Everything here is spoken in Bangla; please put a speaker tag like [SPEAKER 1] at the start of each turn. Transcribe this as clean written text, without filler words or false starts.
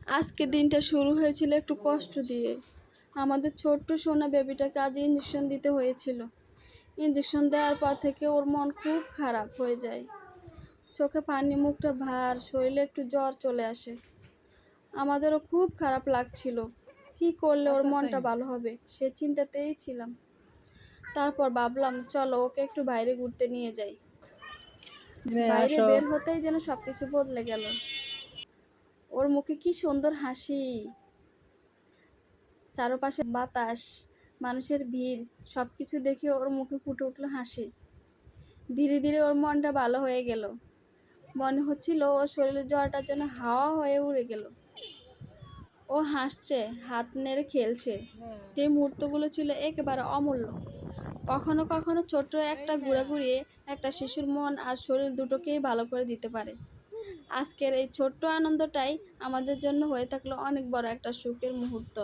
[SPEAKER 1] আজকে দিনটা শুরু হয়েছিল একটু কষ্ট দিয়ে। আমাদের ছোট্ট সোনা বেবিটাকে আজ ইঞ্জেকশন দিতে হয়েছিল। ইঞ্জেকশন দেওয়ার পর থেকে ওর মন খুব খারাপ হয়ে যায়। চোখে পানি, মুখটা ভার, শরীরে একটু জ্বর চলে আসে। আমাদেরও খুব খারাপ লাগছিল। কি করলে ওর মনটা ভালো হবে সে চিন্তাতেই ছিলাম। তারপর ভাবলাম চলো ওকে একটু বাইরে ঘুরতে নিয়ে যাই। বাইরে বের হতেই যেন সবকিছু বদলে গেল। ওর মুখে কি সুন্দর হাসি, চারপাশে বাতাস, মানুষের ভিড়, সবকিছু দেখে ওর মুখে ফুটে উঠলো হাসি। ধীরে ধীরে ওর মনটা ভালো হয়ে গেল। মনে হচ্ছিল ওর শরীরের জ্বরটা যেন হাওয়া হয়ে উড়ে গেল। ও হাসছে, হাত নেড়ে খেলছে। সেই মুহূর্তগুলো ছিল একেবারে অমূল্য। কখনো কখনো ছোট্ট একটা ঘোরাঘুরি একটা শিশুর মন আর শরীর দুটোকেই ভালো করে দিতে পারে। আজকের এই ছোট্ট আনন্দটাই আমাদের জন্য হয়ে থাকলো অনেক বড় একটা সুখের মুহূর্ত।